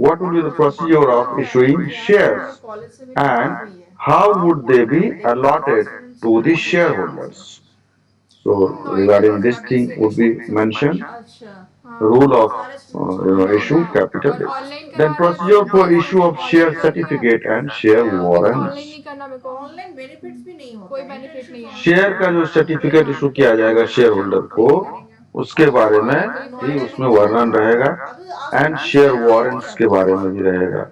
Speaker 1: What will be the procedure of issuing shares
Speaker 2: college से मेरी
Speaker 1: and
Speaker 2: बात हुई है।
Speaker 1: how would they be allotted to the shareholders? So regarding this thing would be mentioned
Speaker 2: अच्छा
Speaker 1: rule of
Speaker 2: सारे स्टूडेंट्स
Speaker 1: issue capital.
Speaker 3: और online
Speaker 1: Then
Speaker 3: करवा रहे
Speaker 1: procedure
Speaker 3: हैं
Speaker 1: for issue of share certificate and share
Speaker 3: online
Speaker 1: warrants.
Speaker 3: नहीं करना मेरे को।
Speaker 2: ऑनलाइन बेनिफिट्स भी नहीं होता
Speaker 3: कोई
Speaker 2: है।
Speaker 3: बेनिफिट नहीं है।
Speaker 1: शेयर का जो सर्टिफिकेट इशू किया जाएगा शेयर होल्डर को, उसके बारे में भी उसमें वर्णन रहेगा एंड शेयर वारंट्स के बारे में भी रहेगा।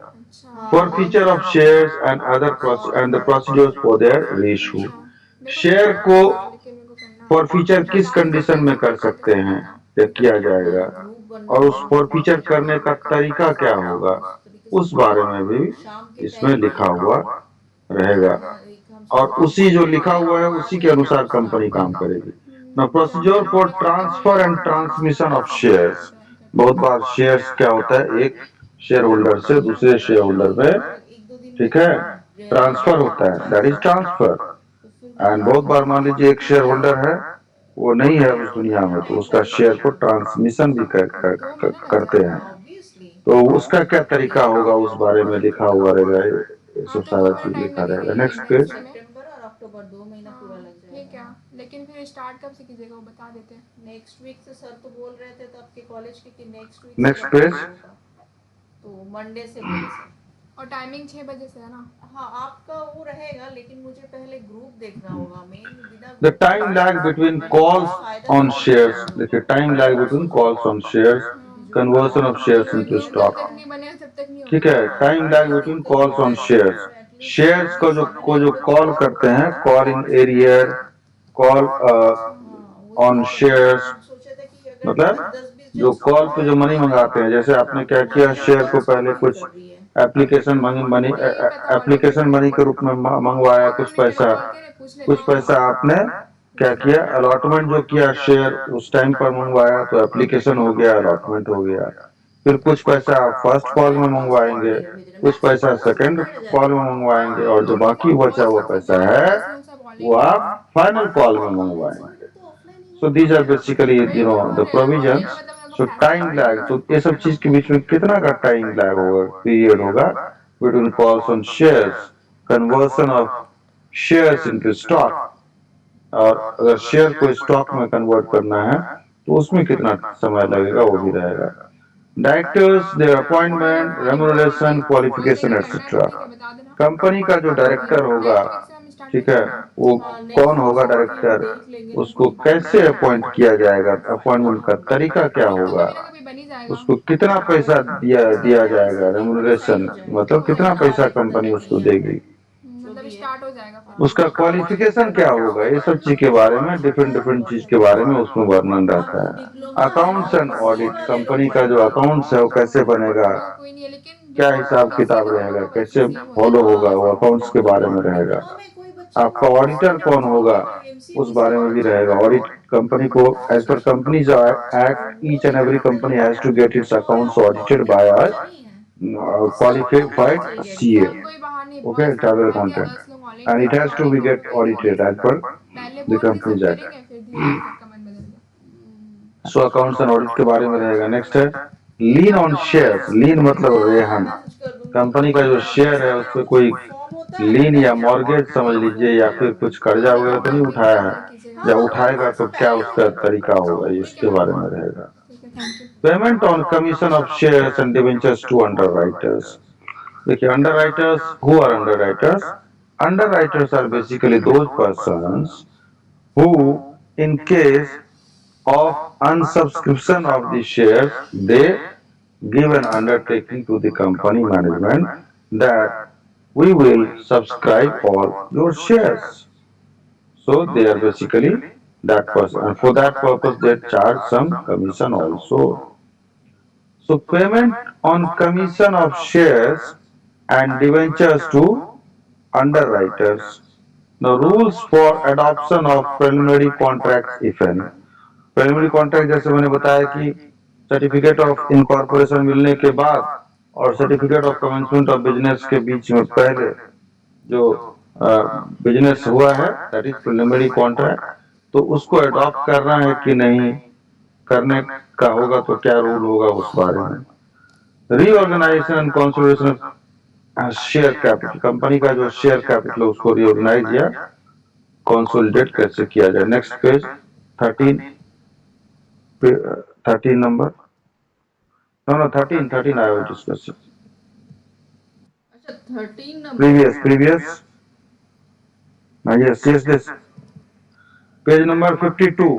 Speaker 1: For feature of shares and other and the procedures for their reissue. Share को फॉर फीचर किस कंडीशन में कर सकते हैं या किया जाएगा और उस फॉर फीचर करने का तरीका क्या होगा, उस बारे में भी इसमें लिखा हुआ रहेगा और उसी जो लिखा हुआ है उसी के अनुसार कंपनी काम करेगी। ना procedure for transfer and transmission of shares. बहुत बार शेयर्स क्या होता है, एक शेयर होल्डर से दूसरे शेयर होल्डर में, ठीक है, ट्रांसफर होता है, दैट इज ट्रांसफर। एंड बहुत बार मान लीजिए एक शेयर होल्डर है, वो नहीं है उस दुनिया में, तो उसका शेयर को ट्रांसमिशन भी करते हैं, तो उसका क्या तरीका होगा उस बारे में लिखा हुआ रहेगा। ये सब सारा चीज लिखा रहेगा। Next page.
Speaker 2: सितंबर और अक्टूबर 2 महीना पूरा लग जाएगा।
Speaker 3: ठीक है, लेकिन फिर स्टार्ट कब से कीजिएगा वो बता देते हैं।
Speaker 2: नेक्स्ट वीक से सर तो बोल रहे थे तो आपके कॉलेज के कि नेक्स्ट वीक
Speaker 1: नेक्स्ट पेज।
Speaker 2: तो मंडे से बोले सर।
Speaker 3: और टाइमिंग 6 बजे से है ना।
Speaker 2: हाँ आपका वो रहेगा, लेकिन मुझे पहले ग्रुप देखना होगा main.
Speaker 1: The time lag between calls on shares. देखिए time lag between calls on shares, conversion of shares into
Speaker 3: जब
Speaker 1: स्टॉक।
Speaker 3: तक नहीं बने तब तक नहीं होगा।
Speaker 1: ठीक है, time lag between calls on shares. Shares को जो कॉल करते हैं, call in arrear, call on shares, मतलब जो कॉल पे जो मनी मंगाते हैं। जैसे आपने क्या किया, शेयर को पहले कुछ एप्लीकेशन मनी एप्लीकेशन मनी के रूप में मंगवाया, कुछ पैसा आपने क्या किया, अलॉटमेंट जो किया शेयर उस टाइम पर मंगवाया तो एप्लीकेशन हो गया, अलॉटमेंट हो गया। फिर कुछ पैसा आप फर्स्ट कॉल में मंगवाएंगे, कुछ पैसा सेकंड कॉल में मंगवाएंगे, और जो बाकी बचा हुआ पैसा है वो आप फाइनल कॉल में मंगवाएंगे। So these are basically, the provisions. So time lag. So ये सब चीज के बीच में कितना का टाइम लैग होगा, पीरियड होगा between calls on shares, conversion of shares into stock, और अगर शेयर को स्टॉक में कन्वर्ट करना है तो उसमें कितना समय लगेगा वो भी रहेगा। Directors, there appointment, remuneration, qualification etcetera. Company का जो डायरेक्टर होगा, ठीक है, वो कौन होगा डायरेक्टर, उसको कैसे अपॉइंट किया जाएगा, अपॉइंटमेंट का तरीका क्या होगा, उसको कितना पैसा दिया दिया जाएगा, रेम्यूनरेशन मतलब कितना पैसा कंपनी उसको देगी,
Speaker 3: मतलब स्टार्ट हो जाएगा फिर।
Speaker 1: उसका क्वालिफिकेशन क्या होगा, ये सब चीज के बारे में, डिफरेंट डिफरेंट चीज के बारे में उसमें वर्णन रहता है। अकाउंट्स एंड ऑडिट, कंपनी का जो अकाउंट्स है वो कैसे बनेगा,
Speaker 3: कोई नहीं है, लेकिन
Speaker 1: क्या हिसाब किताब रहेगा, कैसे फॉलो होगा, वो अकाउंट्स के बारे में रहेगा। आपका ऑडिटर कौन होगा उस बारे में भी रहेगा। ऑडिट कंपनी को, as per companies act, each and every company has to get its accounts audited by a qualified CA, okay, chartered accountant, and it has to be get audited as per the Companies Act. So accounts and audit के बारे में रहेगा। Next है lean on shares. लीन मतलब रेहन, company का जो share है उस पर कोई लीन या मॉर्गेज समझ लीजिए, या फिर कुछ कर्जा वगैरह तो नहीं उठाया है, जब उठाएगा तो क्या उसका तरीका होगा, इसके बारे में रहेगा। Payment on commission of shares and debentures to underwriters. देखिए underwriters, who are underwriters? Underwriters are basically those persons who, in case of unsubscription of the shares, they give an undertaking to the company management that we will subscribe all your shares. So they are basically that person, and for that purpose they charge some commission also. So payment on commission of shares and debentures to underwriters. The rules for adoption of preliminary contracts, if any. Preliminary contract जैसे मैंने बताया कि certificate of incorporation मिलने के बाद और certificate of commencement of business के बीच में पहले जो बिजनेस हुआ है, दैट इज प्रिलिमिनरी कॉन्ट्रैक्ट, तो उसको अडॉप्ट करना है कि नहीं करने का होगा तो क्या रूल होगा उस बारे में। Reorganization and consolidation share capital, company का जो शेयर कैपिटल है उसको रीऑर्गेनाइज या कंसोलिडेट कैसे किया जाए। Next page 13 number, no 13 I will discuss it.
Speaker 2: अच्छा 13 number
Speaker 1: Previous yes this page number 52.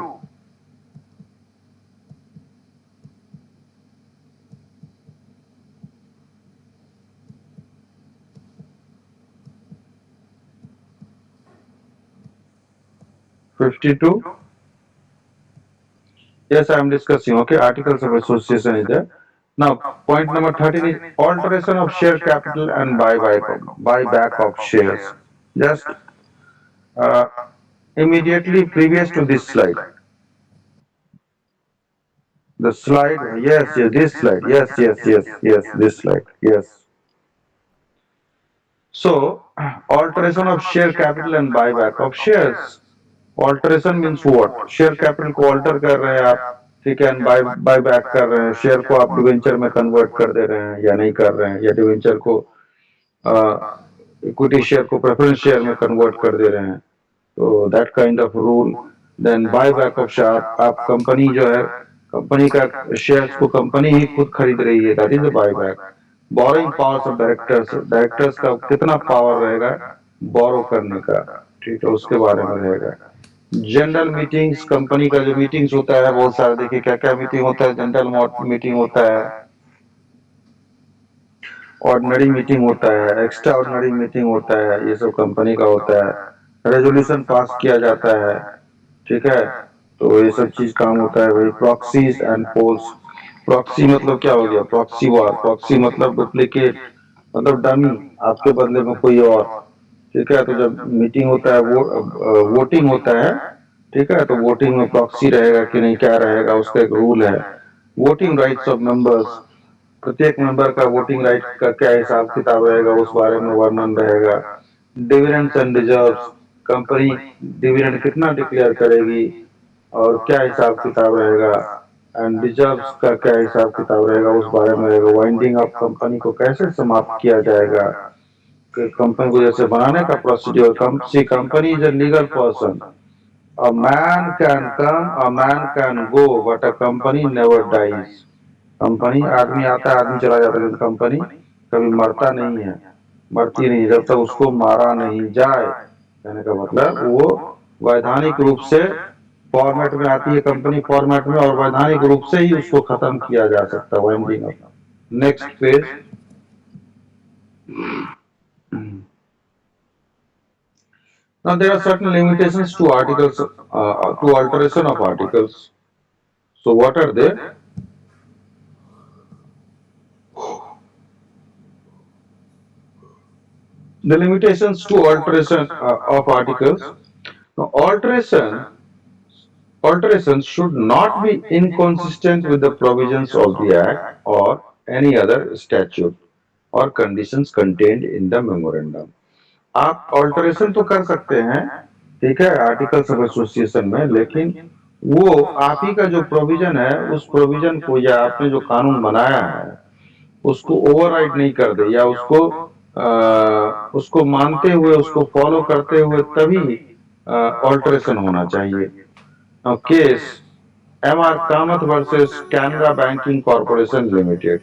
Speaker 1: Yes, I am discussing. Okay, articles of association is there. Now, point number 13 is alteration of share capital and buyback of shares. Just uh, immediately previous to this slide. The slide, yes, this slide, yes, this slide, yes. So, alteration of share capital and buyback of shares. Alteration means what? Share capital को alter कर रहे हैं आप, ठीक है, buy back कर रहे हैं, शेयर को आप डिवेंचर में कन्वर्ट कर दे रहे हैं या नहीं कर रहे हैं, या डिवेंचर को इक्विटी शेयर को प्रेफरेंस शेयर में कन्वर्ट कर दे रहे हैं, तो that kind of rule. Then buy back of share, आप कंपनी जो है, कंपनी का शेयर्स को कंपनी ही खुद खरीद रही है, that is a buy back. Borrowing powers of directors, directors का कितना पावर रहेगा बोरो करने का, ठीक है, उसके बारे में रहेगा। जनरल मीटिंग्स, कंपनी का जो मीटिंग्स होता है बहुत सारे, देखिए क्या क्या मीटिंग होता है, जनरल मीटिंग होता है, ऑर्डिनरी मीटिंग होता है, एक्स्ट्रा ऑर्डिनरी मीटिंग होता है, ये सब कंपनी का होता है। रेजोल्यूशन पास किया जाता है, ठीक है, तो ये सब चीज काम होता है भाई। प्रॉक्सीज एंड पोल्स, प्रॉक्सी मतलब क्या हो गया, प्रॉक्सी वॉर, प्रॉक्सी मतलब डुप्लीकेट, मतलब डमी, आपके बदले में कोई और, ठीक है। तो जब मीटिंग होता है, वोटिंग होता है, ठीक है, तो वोटिंग में प्रॉक्सी रहेगा कि नहीं, क्या रहेगा, उसका एक रूल है। वोटिंग राइट्स ऑफ मेंबर्स, प्रत्येक मेंबर का वोटिंग राइट का क्या हिसाब किताब रहेगा, उस बारे में वर्णन रहेगा। Dividends and reserves, company dividend कितना डिक्लेयर करेगी और क्या हिसाब किताब रहेगा, एंड रिजर्व्स का क्या हिसाब किताब रहेगा, उस बारे में रहेगा। वाइंडिंग अप, कंपनी को कैसे समाप्त किया जाएगा, कंपनी को जैसे बनाने का procedure. Company is a legal person, a man can come, a man can go, but a company never dies. Company, आदमी आता है आदमी चला जाता है, लेकिन कंपनी कभी मरता नहीं है, मरती नहीं जब तक उसको मारा नहीं जाए। कहने का मतलब वो वैधानिक रूप से फॉर्मेट में आती है, कंपनी फॉर्मेट में, और वैधानिक रूप से ही उसको खत्म किया जा सकता है, winding up. Next page. Now there are certain limitations to articles, to alteration of articles. So what are they? The limitations to alteration of articles. Now, alterations should not be inconsistent with the provisions of the Act or any other statute or conditions contained in the memorandum. आप alteration तो कर सकते हैं, ठीक है, articles of association में, लेकिन वो आप ही का जो प्रोविजन है उस प्रोविजन को, या आपने जो कानून बनाया है उसको ओवरराइड नहीं कर दे, या उसको मानते हुए, उसको फॉलो करते हुए तभी ऑल्टरेशन होना चाहिए। Case M R Kamath versus Canara banking corporation limited,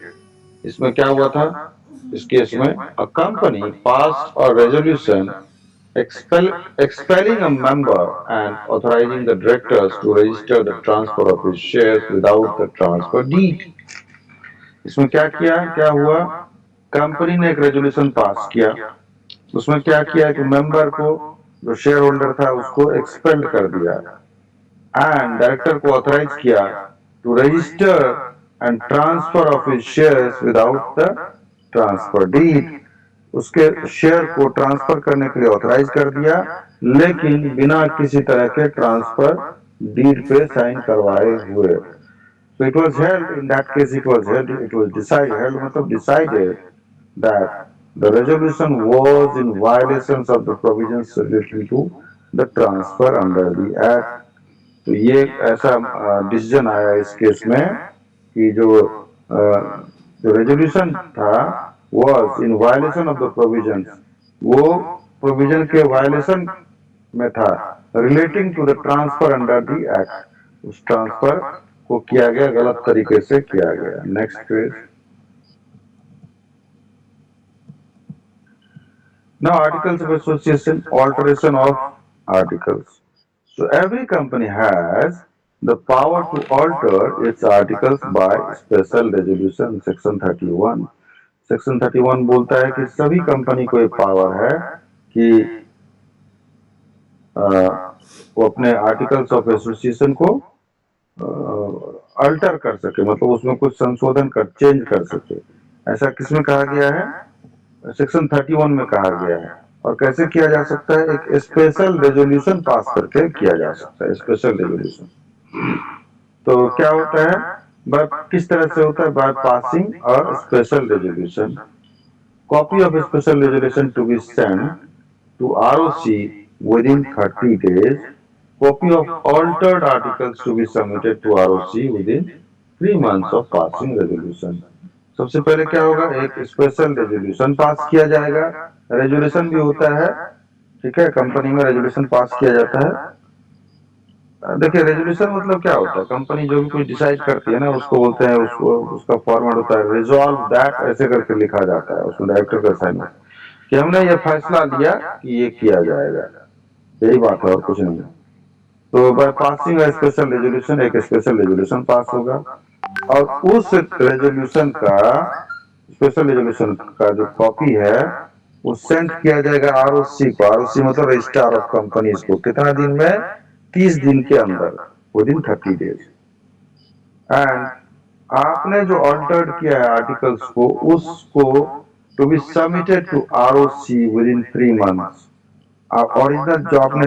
Speaker 1: इसमें क्या हुआ था? इस केस में a company pass a resolution expelling a member and authorizing the directors to register the transfer of his shares without the transfer deed. इसमें क्या किया, क्या हुआ? कंपनी ने एक रेजोल्यूशन पास किया, उसमें क्या किया कि मेंबर को, जो शेयर होल्डर था, उसको एक्सपेल कर दिया, एंड डायरेक्टर को ऑथराइज किया to register and transfer of his shares without the transfer deed. उसके शेयर को ट्रांसफर करने के लिए ऑथराइज कर दिया, लेकिन बिना किसी तरह के ट्रांसफर डीड पे साइन करवाए हुए। So it was held, in that case it was decided, held मतलब decided that the resolution was in violations of the provisions relating to the transfer under the act. तो ये ऐसा decision आया इस case में कि जो रेजोल्यूशन था was in violation of the provisions, वो प्रोविजन के वायलेशन में था, relating to the transfer under the act, उस ट्रांसफर को किया गया गलत तरीके से किया गया। Next page. Now articles of association, alteration of articles. So every company has the power to alter its articles by special resolution, section 31. Section 31 बोलता है कि सभी कंपनी को एक पावर है कि वो अपने आर्टिकल्स ऑफ एसोसिएशन को अल्टर कर सके, मतलब उसमें कुछ संशोधन कर, चेंज कर सके। ऐसा किसमें कहा गया है? सेक्शन 31 में कहा गया है। और कैसे किया जा सकता है? एक स्पेशल रेजोल्यूशन पास करके किया जा सकता है, स्पेशल रेजोल्यूशन। तो क्या होता है, किस तरह से होता है? बाय पासिंग और special resolution. Copy of special resolution to be send to ROC within 30 days. Copy of altered articles to be submitted to ROC within 3 months of passing resolution. सबसे पहले क्या होगा? एक स्पेशल रेजोल्यूशन पास किया जाएगा। Resolution भी होता है, ठीक है, कंपनी में रेजोल्यूशन पास किया जाता है। देखिए रेजोल्यूशन मतलब क्या होता है? कंपनी जो भी कुछ डिसाइड करती है ना, उसको बोलते हैं, उसको उसका फॉर्मेट होता है रिजॉल्व दैट, ऐसे करके लिखा जाता है, उसमें डायरेक्टर का साइन है कि हमने ये फैसला लिया कि ये किया जाएगा, यही बात है और कुछ नहीं। तो बाय पासिंग स्पेशल रेजोल्यूशन, एक स्पेशल रेजोल्यूशन पास होगा, और उस रेजोल्यूशन का, स्पेशल रेजोल्यूशन का जो कॉपी है वो सेंड किया जाएगा आरओसी को। आरओसी मतलब रजिस्ट्रार ऑफ कंपनीज को। कितना दिन में? 30 दिन के अंदर, विदिन 30 days। एंड आपने जो ऑल्टर्ड किया है आर्टिकल्स को, उसको to be submitted to ROC within 3 months। आप ओरिजिनल जो आपने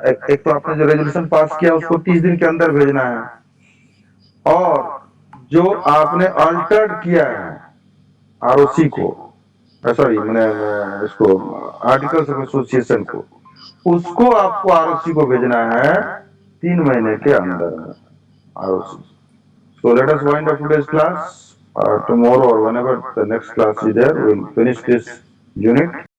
Speaker 1: एक तो आपने जो रेजोल्यूशन पास किया उसको 30 दिन के अंदर भेजना है, और जो आपने अल्टर्ड किया है आरओसी को, सॉरी मैंने इसको आर्टिकल्स ऑफ एसोसिएशन को, उसको आपको आरओसी को भेजना है 3 महीने के अंदर में ROC. So let us wind up today's class. Tomorrow or whenever the next class is there, we'll finish this unit.